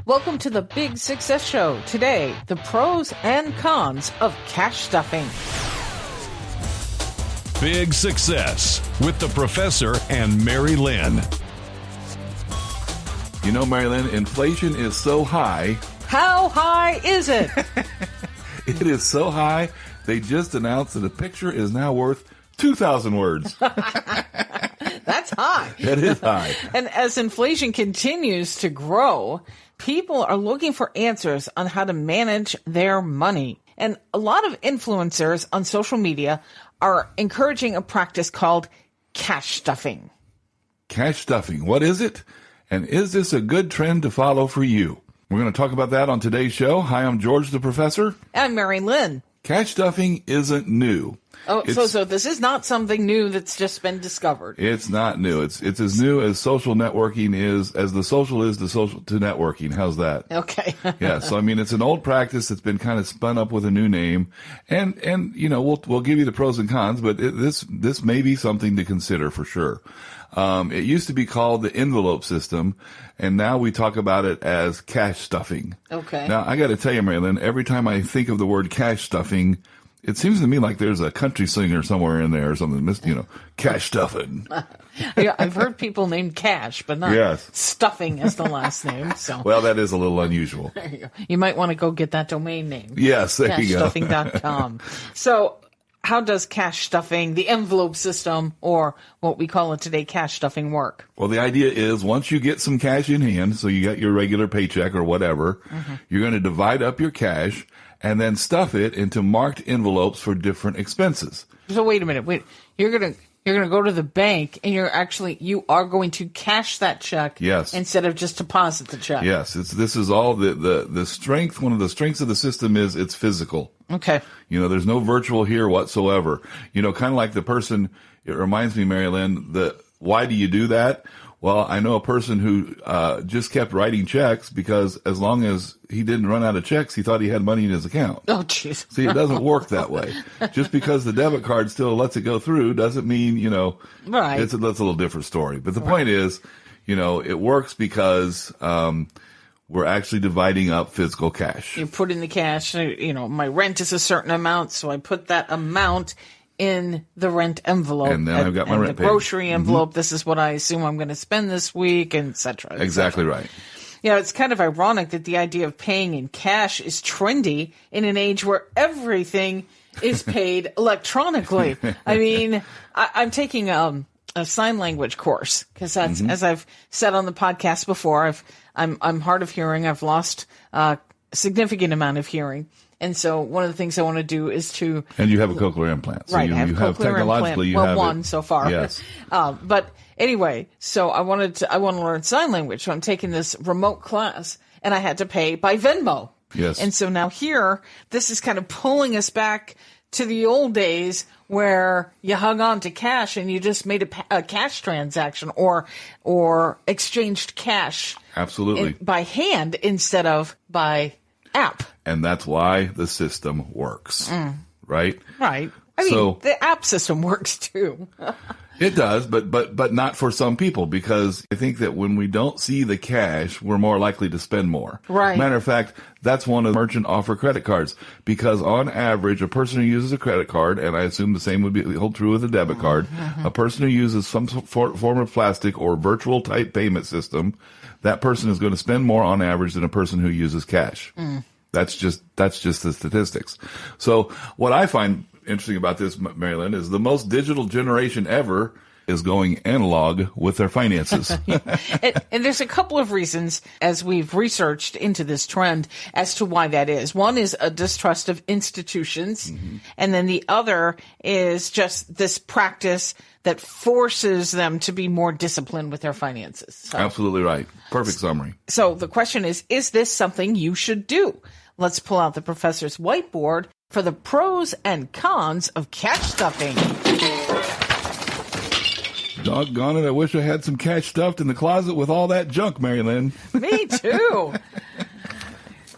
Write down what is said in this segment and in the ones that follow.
Welcome to the Big Success Show. Today, the pros and cons of cash stuffing. Big Success with the Professor and Mary-Lynn. You know, Mary-Lynn, inflation is so high. How high is it? It is so high, they just announced that a picture is now worth 2,000 words. That's high. That is high. And as inflation continues to grow, people are looking for answers on how to manage their money. And a lot of influencers on social media are encouraging a practice called cash stuffing. Cash stuffing, what is it? And is this a good trend to follow for you? We're going to talk about that on today's show. Hi, I'm George the Professor. I'm Mary-Lynn. Cash stuffing isn't new. Oh, so this is not something new that's just been discovered. It's not new. It's as new as social networking is, as the social is to social to networking. How's that? Okay. Yeah. So I mean, it's an old practice that's been kind of spun up with a new name, and you know we'll give you the pros and cons, but this may be something to consider for sure. It used to be called the envelope system, and now we talk about it as cash stuffing. Okay. Now I got to tell you, Mary-Lynn, every time I think of the word cash stuffing, it seems to me like there's a country singer somewhere in there or something, you know, cash stuffing. Yeah, I've heard people named Cash, but not stuffing as the last name. So, well, that is a little unusual. You might want to go get that domain name. Yes, there you go. Cashstuffing.com. So, how does cash stuffing, the envelope system, or what we call it today, cash stuffing, work? Well, the idea is once you get some cash in hand, so you got your regular paycheck or whatever, you're going to divide up your cash and then stuff it into marked envelopes for different expenses. So wait a minute. You're gonna go to the bank and you are going to cash that check. Yes. Instead of just deposit the check. Yes. This is all the strength. One of the strengths of the system is it's physical. Okay. You know, there's no virtual here whatsoever. You know, kind of like the person, it reminds me, Mary-Lynn, why do you do that? Well, I know a person who just kept writing checks because as long as he didn't run out of checks, he thought he had money in his account. Oh, jeez. See, it doesn't work that way. Just because the debit card still lets it go through doesn't mean, you know, right. That's a little different story. But the point is, you know, it works because we're actually dividing up physical cash. You put in the cash, you know, my rent is a certain amount, so I put that amount in the rent envelope. And then I've got my rent the paid. Grocery envelope. This is what I assume I'm going to spend this week, and et cetera. Exactly right. You know, it's kind of ironic that the idea of paying in cash is trendy in an age where everything is paid electronically. I mean, I'm taking a sign language course because that's, as I've said on the podcast before, I'm hard of hearing. I've lost a significant amount of hearing. And so one of the things I want to do is to... And you have a cochlear implant. So right, you I have technologically, you well, have one it. so far. Yes. But anyway, so I want to learn sign language. So I'm taking this remote class, and I had to pay by Venmo. Yes. And so now here, this is kind of pulling us back to the old days where you hung on to cash and you just made a cash transaction or exchanged cash. Absolutely. By hand instead of by app. And that's why the system works, right? Right. I mean, the app system works too. It does, but not for some people, because I think that when we don't see the cash, we're more likely to spend more. Right. Matter of fact, that's one of the merchant offer credit cards, because on average, a person who uses a credit card, and I assume the same would hold true with a debit card, a person who uses some form of plastic or virtual type payment system, that person is going to spend more on average than a person who uses cash. That's just the statistics. So what I find interesting about this, Mary-Lynn, is the most digital generation ever is going analog with their finances. And there's a couple of reasons, as we've researched into this trend, as to why that is. One is a distrust of institutions, and then the other is just this practice that forces them to be more disciplined with their finances. So, Absolutely right. Perfect summary. So the question is this something you should do? Let's pull out the professor's whiteboard for the pros and cons of cash stuffing. Doggone it, I wish I had some cash stuffed in the closet with all that junk, Mary-Lynn. Me too.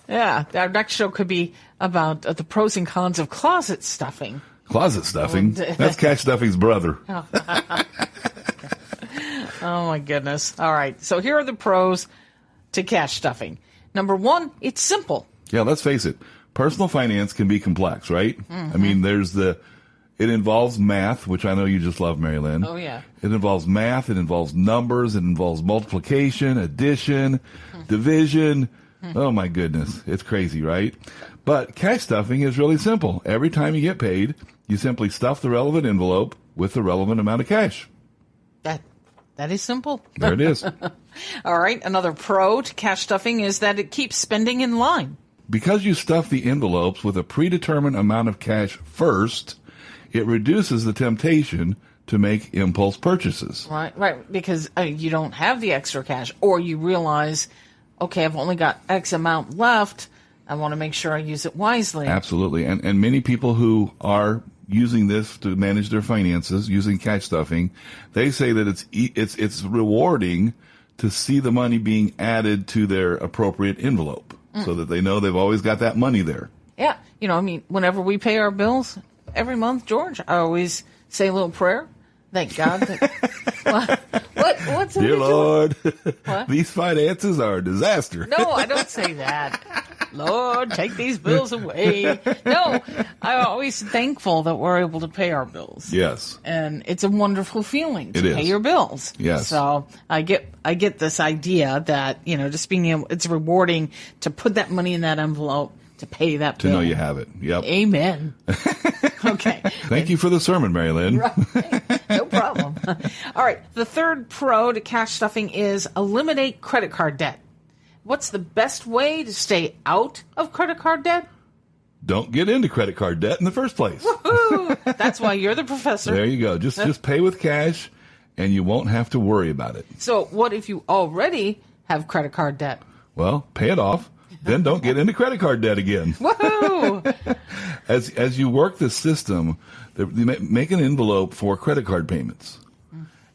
Yeah, our next show could be about the pros and cons of closet stuffing. Closet stuffing? That's cash stuffing's brother. Oh, my goodness. All right, so here are the pros to cash stuffing. Number one, it's simple. Yeah, let's face it. Personal finance can be complex, right? I mean, it involves math, which I know you just love, Mary-Lynn. Oh, yeah. It involves math. It involves numbers. It involves multiplication, addition, division. Oh, my goodness. It's crazy, right? But cash stuffing is really simple. Every time you get paid, you simply stuff the relevant envelope with the relevant amount of cash. That is simple. There it is. All right. Another pro to cash stuffing is that it keeps spending in line. Because you stuff the envelopes with a predetermined amount of cash first, it reduces the temptation to make impulse purchases. Right. Because you don't have the extra cash, or you realize, okay, I've only got X amount left. I want to make sure I use it wisely. Absolutely. And many people who are using this to manage their finances, using cash stuffing, they say that it's rewarding to see the money being added to their appropriate envelope so that they know they've always got that money there. Yeah. Whenever we pay our bills every month, George, I always say a little prayer. Thank God. What's Dear Lord, What? these finances are a disaster. No, I don't say that. Lord, take these bills away. No, I'm always thankful that we're able to pay our bills. Yes. And it's a wonderful feeling to It is. pay your bills. Yes. So I get this idea that, just being able, it's rewarding to put that money in that envelope to pay that bill. To know you have it. Yep. Amen. Okay. Thank you for the sermon, Mary-Lynn. Right. No problem. All right. The third pro to cash stuffing is eliminate credit card debt. What's the best way to stay out of credit card debt? Don't get into credit card debt in the first place. Woohoo! That's why you're the professor. There you go. Just pay with cash, and you won't have to worry about it. So what if you already have credit card debt? Well, pay it off. Then don't get into credit card debt again. Woohoo! As you work the system, make an envelope for credit card payments.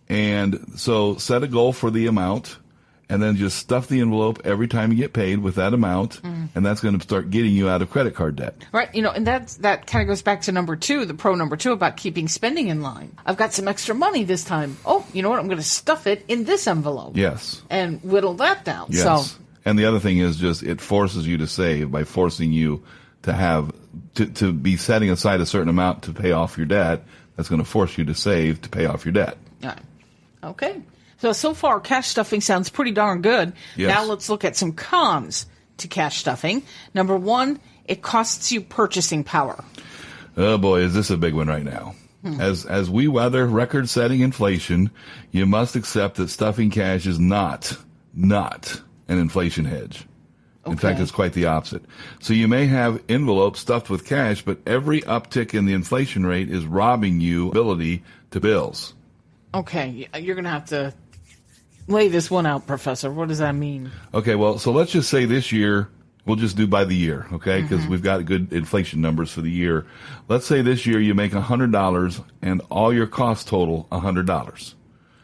And so set a goal for the amount, and then just stuff the envelope every time you get paid with that amount, and that's going to start getting you out of credit card debt. Right, and that kind of goes back to number two, the pro number two about keeping spending in line. I've got some extra money this time. Oh, you know what? I'm going to stuff it in this envelope. Yes. And whittle that down. Yes. So, and the other thing is just it forces you to save by forcing you to have to be setting aside a certain amount to pay off your debt. That's going to force you to save to pay off your debt. all right. Okay. So far, cash stuffing sounds pretty darn good. Yes. Now let's look at some cons to cash stuffing. Number one, it costs you purchasing power. Oh boy, is this a big one right now. As we weather record-setting inflation, you must accept that stuffing cash is not an inflation hedge. In fact, it's quite the opposite. So you may have envelopes stuffed with cash, but every uptick in the inflation rate is robbing you ability to bills. Okay, you're going to have to lay this one out, Professor. What does that mean? Okay, well, so let's just say this year, we'll just do by the year, okay? Because we've got good inflation numbers for the year. Let's say this year you make $100 and all your costs total $100.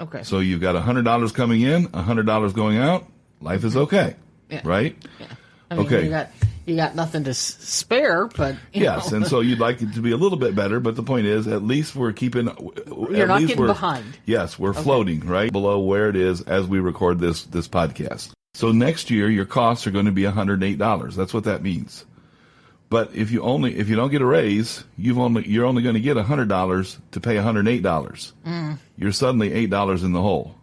Okay. So you've got $100 coming in, $100 going out. Life is okay, right? Yeah. I mean, Okay. You got nothing to spare, but Yes, and so you'd like it to be a little bit better, but the point is, at least we're keeping. You're not getting behind. Yes, we're floating right below where it is as we record this podcast. So next year, your costs are going to be $108. That's what that means. But if you don't get a raise, you're only going to get $100 to pay $108. You're suddenly $8 in the hole.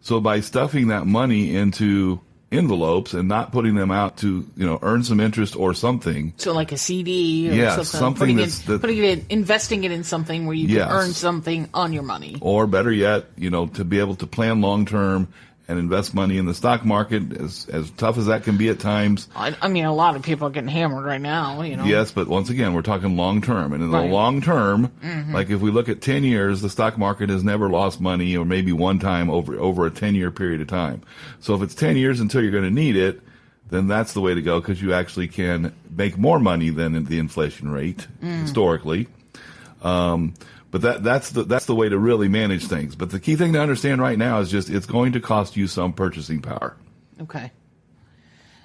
So by stuffing that money into envelopes and not putting them out to earn some interest or something. So like a CD or Yeah, something. putting it in, investing it in something where you Yes. can earn something on your money. Or better yet, to be able to plan long term and invest money in the stock market, as tough as that can be at times. I mean, a lot of people are getting hammered right now. Yes, but once again, we're talking long term. And in the Right. long term, like if we look at 10 years, the stock market has never lost money, or maybe one time over a 10-year period of time. So if it's 10 years until you're going to need it, then that's the way to go, because you actually can make more money than the inflation rate historically. But that's the way to really manage things. But the key thing to understand right now is just it's going to cost you some purchasing power. Okay.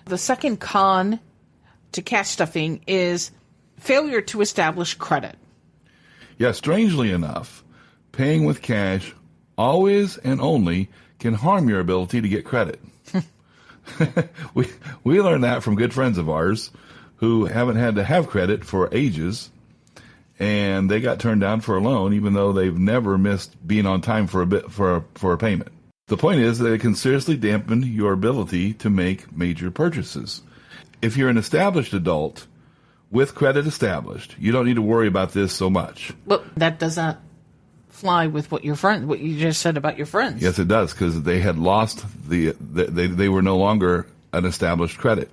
The second con to cash stuffing is failure to establish credit. Yeah, strangely enough, paying with cash always and only can harm your ability to get credit. We learned that from good friends of ours who haven't had to have credit for ages, and they got turned down for a loan even though they've never missed being on time for a payment. The point is that it can seriously dampen your ability to make major purchases. If you're an established adult with credit established, you don't need to worry about this so much. Well, that does not fly with what you just said about your friends. Yes, it does, because they had lost they were no longer an established credit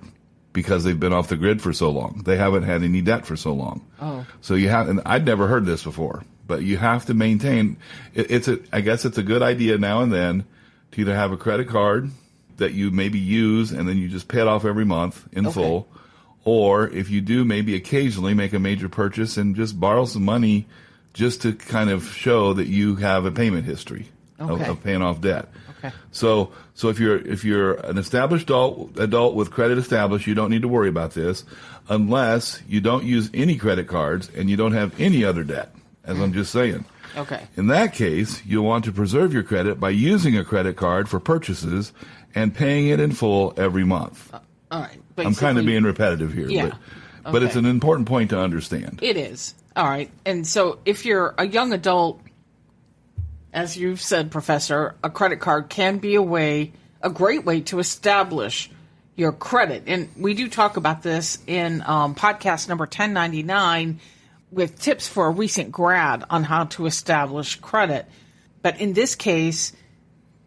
because they've been off the grid for so long. They haven't had any debt for so long. Oh. So and I'd never heard this before, but you have to maintain, I guess it's a good idea now and then to either have a credit card that you maybe use and then you just pay it off every month in full, or if you do, maybe occasionally make a major purchase and just borrow some money just to kind of show that you have a payment history of paying off debt. Okay. So if you're an established adult with credit established, you don't need to worry about this unless you don't use any credit cards and you don't have any other debt, as I'm just saying. Okay. In that case, you'll want to preserve your credit by using a credit card for purchases and paying it in full every month. All right. I'm kind of being repetitive here, Yeah. but it's an important point to understand. It is. All right. And so if you're a young adult, as you've said, Professor, a credit card can be a great way to establish your credit. And we do talk about this in podcast number 1099 with tips for a recent grad on how to establish credit. But in this case,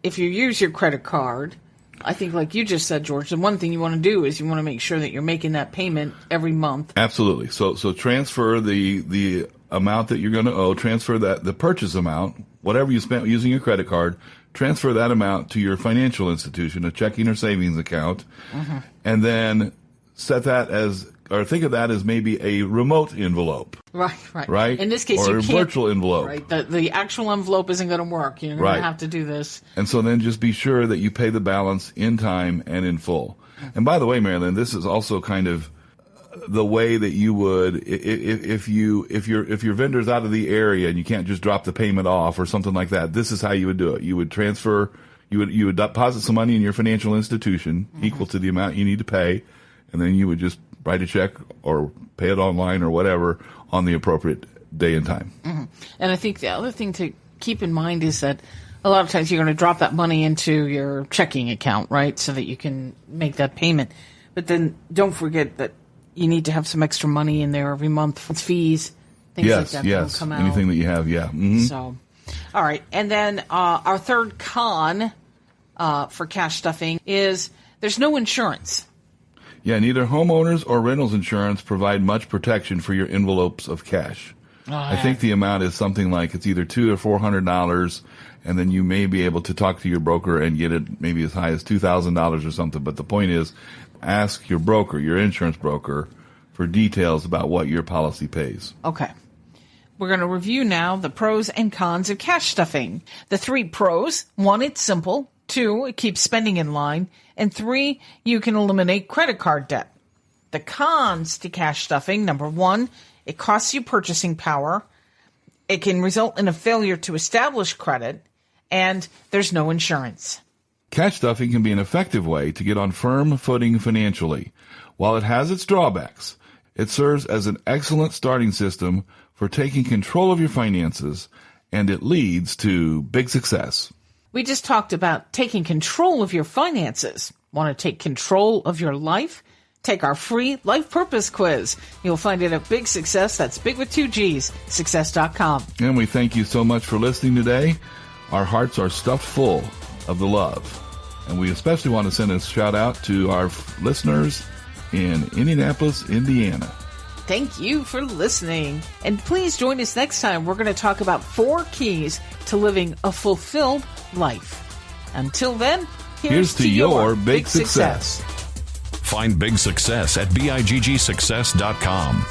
if you use your credit card, I think like you just said, George, the one thing you want to do is you want to make sure that you're making that payment every month. Absolutely. So transfer the amount that you're going to owe, transfer the purchase amount, whatever you spent using your credit card, transfer that amount to your financial institution, a checking or savings account, and then set that think of that as maybe a remote envelope. Right. In this case, or you a can't, virtual envelope. Right. The actual envelope isn't going to work. You're going to have to do this. And so then just be sure that you pay the balance in time and in full. And by the way, Mary-Lynn, this is also kind of the way that you would if your vendor's out of the area and you can't just drop the payment off or something like that. This is how you would do it. You would you would deposit some money in your financial institution equal to the amount you need to pay, and then you would just write a check or pay it online or whatever on the appropriate day and time. And I think the other thing to keep in mind is that a lot of times you're going to drop that money into your checking account, right, so that you can make that payment. But then don't forget that you need to have some extra money in there every month for fees, things like that. Yes, come out. anything that you have, yeah. So, all right. And then our third con for cash stuffing is there's no insurance. Yeah, neither homeowners or rentals insurance provide much protection for your envelopes of cash. I think the amount is something like it's either $200 or $400, and then you may be able to talk to your broker and get it maybe as high as $2,000 or something. But the point is, ask your broker, your insurance broker, for details about what your policy pays. Okay. We're going to review now the pros and cons of cash stuffing. The 3 pros: 1, it's simple; 2, it keeps spending in line; and 3, you can eliminate credit card debt. The cons to cash stuffing: number 1, it costs you purchasing power; it can result in a failure to establish credit; and there's no insurance. Cash stuffing can be an effective way to get on firm footing financially. While it has its drawbacks, it serves as an excellent starting system for taking control of your finances, and it leads to big success. We just talked about taking control of your finances. Want to take control of your life? Take our free Life Purpose Quiz. You'll find it at Big Success. That's big with 2 G's, success.com. And we thank you so much for listening today. Our hearts are stuffed full of the love. And we especially want to send a shout out to our listeners in Indianapolis, Indiana. Thank you for listening. And please join us next time. We're going to talk about 4 keys to living a fulfilled life. Until then, here's to your big success. Find big success at biggsuccess.com.